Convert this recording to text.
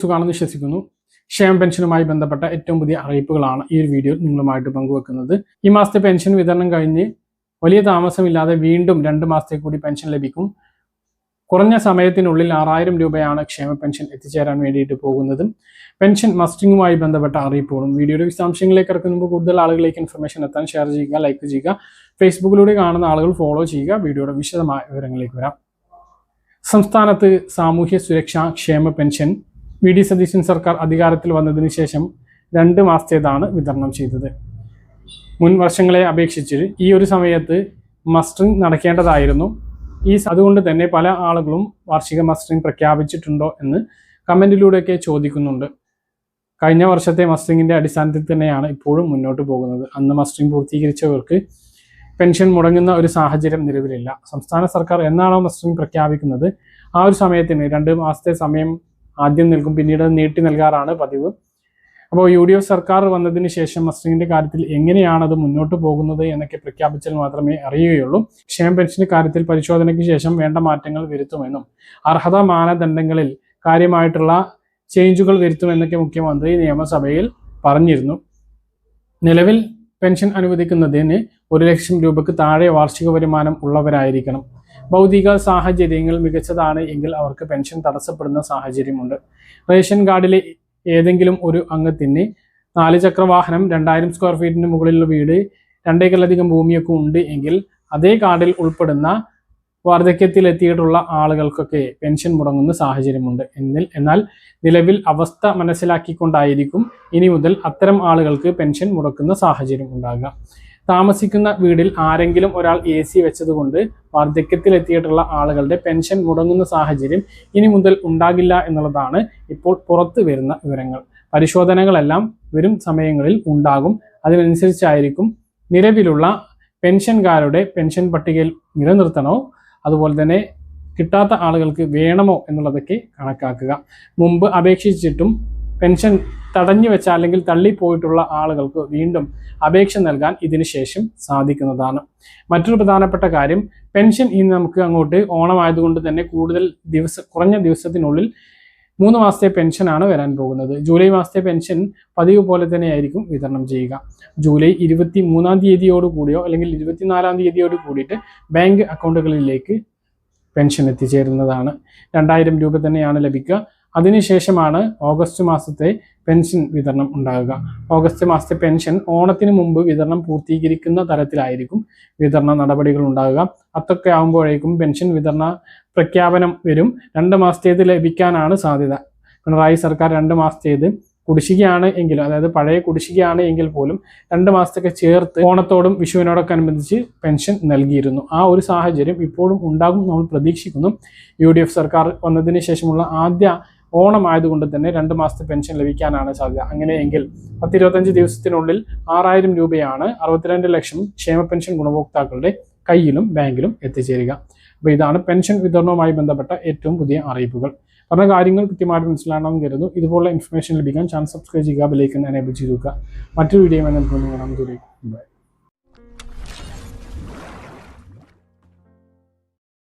സുഖാണെന്ന് വിശ്വസിക്കുന്നു. ക്ഷേമ പെൻഷനുമായി ബന്ധപ്പെട്ട ഏറ്റവും പുതിയ അറിയിപ്പുകളാണ് ഈ ഒരു വീഡിയോയിൽ നിങ്ങളുമായിട്ട് പങ്കുവെക്കുന്നത്. ഈ മാസത്തെ പെൻഷൻ വിതരണം കഴിഞ്ഞ് വലിയ താമസമില്ലാതെ വീണ്ടും 2 മാസത്തെ കൂടി പെൻഷൻ ലഭിക്കും. കുറഞ്ഞ സമയത്തിനുള്ളിൽ 6000 രൂപയാണ് ക്ഷേമ പെൻഷൻ എത്തിച്ചേരാൻ വേണ്ടിയിട്ട് പോകുന്നത്. പെൻഷൻ മസ്റ്ററിങ്ങുമായി ബന്ധപ്പെട്ട അറിയിപ്പുകളും വീഡിയോയുടെ വിശദാംശങ്ങളിലേക്ക് ഇറക്കുമ്പോൾ കൂടുതൽ ആളുകളിലേക്ക് ഇൻഫർമേഷൻ എത്താൻ ഷെയർ ചെയ്യുക, ലൈക്ക് ചെയ്യുക. ഫേസ്ബുക്കിലൂടെ കാണുന്ന ആളുകൾ ഫോളോ ചെയ്യുക. വീഡിയോയുടെ വിശദമായ വിവരങ്ങളിലേക്ക് വരാം. സംസ്ഥാനത്ത് സാമൂഹ്യ സുരക്ഷാ ക്ഷേമ പെൻഷൻ വി ഡി സതീശൻ സർക്കാർ അധികാരത്തിൽ വന്നതിന് ശേഷം 2 മാസത്തേതാണ് വിതരണം ചെയ്തത്. മുൻ വർഷങ്ങളെ അപേക്ഷിച്ച് ഈ ഒരു സമയത്ത് മസ്റ്ററിംഗ് നടക്കേണ്ടതായിരുന്നു. അതുകൊണ്ട് തന്നെ പല ആളുകളും വാർഷിക മസ്റ്ററിംഗ് പ്രഖ്യാപിച്ചിട്ടുണ്ടോ എന്ന് കമൻറ്റിലൂടെയൊക്കെ ചോദിക്കുന്നുണ്ട്. കഴിഞ്ഞ വർഷത്തെ മസ്റ്ററിങ്ങിൻ്റെ അടിസ്ഥാനത്തിൽ തന്നെയാണ് ഇപ്പോഴും മുന്നോട്ട് പോകുന്നത്. അന്ന് മസ്റ്ററിംഗ് പൂർത്തീകരിച്ചവർക്ക് പെൻഷൻ മുടങ്ങുന്ന ഒരു സാഹചര്യം നിലവിലില്ല. സംസ്ഥാന സർക്കാർ എന്നാണോ മസ്റ്ററിംഗ് പ്രഖ്യാപിക്കുന്നത് ആ ഒരു സമയത്തിന് 2 മാസത്തെ സമയം ആദ്യം നൽകും, പിന്നീട് നീട്ടി നൽകാറാണ് പതിവ്. അപ്പോൾ UDF സർക്കാർ വന്നതിന് ശേഷം മസ്റ്ററിങ്ങിൻ്റെ കാര്യത്തിൽ എങ്ങനെയാണ് അത് മുന്നോട്ട് പോകുന്നത് എന്നൊക്കെ പ്രഖ്യാപിച്ചാൽ മാത്രമേ അറിയുകയുള്ളൂ. ക്ഷേമ പെൻഷൻ്റെ കാര്യത്തിൽ പരിശോധനയ്ക്ക് ശേഷം വേണ്ട മാറ്റങ്ങൾ വരുത്തുമെന്നും അർഹതാ മാനദണ്ഡങ്ങളിൽ കാര്യമായിട്ടുള്ള ചേഞ്ചുകൾ വരുത്തുമെന്നൊക്കെ മുഖ്യമന്ത്രി നിയമസഭയിൽ പറഞ്ഞിരുന്നു. നിലവിൽ പെൻഷൻ അനുവദിക്കുന്നതിന് 1 ലക്ഷം രൂപയ്ക്ക് താഴെ വാർഷിക വരുമാനം ഉള്ളവരായിരിക്കണം. ഭൗതിക സാഹചര്യങ്ങൾ മികച്ചതാണ് എങ്കിൽ അവർക്ക് പെൻഷൻ തടസ്സപ്പെടുന്ന സാഹചര്യമുണ്ട്. റേഷൻ കാർഡിലെ ഏതെങ്കിലും ഒരു അംഗത്തിന് 4 ചക്ര വാഹനം, 2000 സ്ക്വയർ ഫീറ്റിന് മുകളിലുള്ള വീട്, 2 ഏക്കറിലധികം ഭൂമിയൊക്കെ ഉണ്ട് എങ്കിൽ അതേ കാർഡിൽ ഉൾപ്പെടുന്ന വാർദ്ധക്യത്തിലെത്തിയിട്ടുള്ള ആളുകൾക്കൊക്കെ പെൻഷൻ മുടങ്ങുന്ന സാഹചര്യമുണ്ട്. എന്നാൽ നിലവിൽ അവസ്ഥ മനസ്സിലാക്കിക്കൊണ്ടായിരിക്കും ഇനി മുതൽ അത്തരം ആളുകൾക്ക് പെൻഷൻ മുടക്കുന്ന സാഹചര്യം ഉണ്ടാകുക. താമസിക്കുന്ന വീടിൽ ആരെങ്കിലും ഒരാൾ AC വെച്ചതുകൊണ്ട് വാർദ്ധക്യത്തിലെത്തിയിട്ടുള്ള ആളുകളുടെ പെൻഷൻ മുടങ്ങുന്ന സാഹചര്യം ഇനി മുതൽ ഉണ്ടാകില്ല എന്നുള്ളതാണ് ഇപ്പോൾ പുറത്തു വരുന്ന വിവരങ്ങൾ. പരിശോധനകളെല്ലാം വരും സമയങ്ങളിൽ ഉണ്ടാകും. അതിനനുസരിച്ചായിരിക്കും നിലവിലുള്ള പെൻഷൻകാരുടെ പെൻഷൻ പട്ടികയിൽ നിലനിർത്തണോ അതുപോലെ തന്നെ കിട്ടാത്ത ആളുകൾക്ക് വേണമോ എന്നുള്ളതൊക്കെ കണക്കാക്കുക. മുമ്പ് അപേക്ഷിച്ചിട്ടും പെൻഷൻ തടഞ്ഞു വെച്ച അല്ലെങ്കിൽ തള്ളിപ്പോയിട്ടുള്ള ആളുകൾക്ക് വീണ്ടും അപേക്ഷ നൽകാൻ ഇതിനു ശേഷം സാധിക്കുന്നതാണ്. മറ്റൊരു പ്രധാനപ്പെട്ട കാര്യം, പെൻഷൻ ഇനി നമുക്ക് അങ്ങോട്ട് ഓണമായതുകൊണ്ട് തന്നെ കുറഞ്ഞ ദിവസത്തിനുള്ളിൽ 3 മാസത്തെ പെൻഷനാണ് വരാൻ പോകുന്നത്. ജൂലൈ മാസത്തെ പെൻഷൻ പതിവ് പോലെ തന്നെയായിരിക്കും വിതരണം ചെയ്യുക. ജൂലൈ 23-ാം തീയതിയോട് കൂടിയോ അല്ലെങ്കിൽ 24-ാം തീയതിയോട് കൂടിയിട്ട് ബാങ്ക് അക്കൗണ്ടുകളിലേക്ക് പെൻഷൻ എത്തിച്ചേരുന്നതാണ്. 2000 രൂപ തന്നെയാണ് ലഭിക്കുക. അതിനുശേഷമാണ് ഓഗസ്റ്റ് മാസത്തെ പെൻഷൻ വിതരണം ഉണ്ടാകുക. ഓഗസ്റ്റ് മാസത്തെ പെൻഷൻ ഓണത്തിന് മുമ്പ് വിതരണം പൂർത്തീകരിക്കുന്ന തരത്തിലായിരിക്കും വിതരണ നടപടികൾ ഉണ്ടാകുക. അതൊക്കെ ആകുമ്പോഴേക്കും പെൻഷൻ വിതരണ പ്രഖ്യാപനം വരും. 2 മാസത്തേത് ലഭിക്കാനാണ് സാധ്യത. പിണറായി സർക്കാർ 2 മാസത്തേത് കുടിശ്ശികയാണ് എങ്കിലും, അതായത് പഴയ കുടിശ്ശികയാണ് എങ്കിൽ പോലും 2 മാസത്തൊക്കെ ചേർത്ത് ഓണത്തോടും വിഷുവിനോടൊക്കെ അനുബന്ധിച്ച് പെൻഷൻ നൽകിയിരുന്നു. ആ ഒരു സാഹചര്യം ഇപ്പോഴും ഉണ്ടാകും നമ്മൾ പ്രതീക്ഷിക്കുന്നു. UDF സർക്കാർ വന്നതിന് ശേഷമുള്ള ആദ്യ ഓണം ആയതുകൊണ്ട് തന്നെ 2 മാസത്തെ പെൻഷൻ ലഭിക്കാനാണ് സാധ്യത. അങ്ങനെയെങ്കിൽ 10-25 ദിവസത്തിനുള്ളിൽ 6000 രൂപയാണ് 62 ലക്ഷം ക്ഷേമ പെൻഷൻ ഗുണഭോക്താക്കളുടെ കയ്യിലും ബാങ്കിലും എത്തിച്ചേരുക. അപ്പോൾ ഇതാണ് പെൻഷൻ വിതരണവുമായി ബന്ധപ്പെട്ട ഏറ്റവും പുതിയ അറിയിപ്പുകൾ. പറഞ്ഞ കാര്യങ്ങൾ കൃത്യമായിട്ട് മനസ്സിലാണെന്ന് കരുതുന്നു. ഇതുപോലുള്ള ഇൻഫർമേഷൻ ലഭിക്കാൻ ചാനൽ സബ്സ്ക്രൈബ് ചെയ്യുക, ബെൽ ഐക്കൺ എനേബിൾ ചെയ്ത് വെക്കുക. മറ്റൊരു വീഡിയോ നമുക്ക് കാണാം.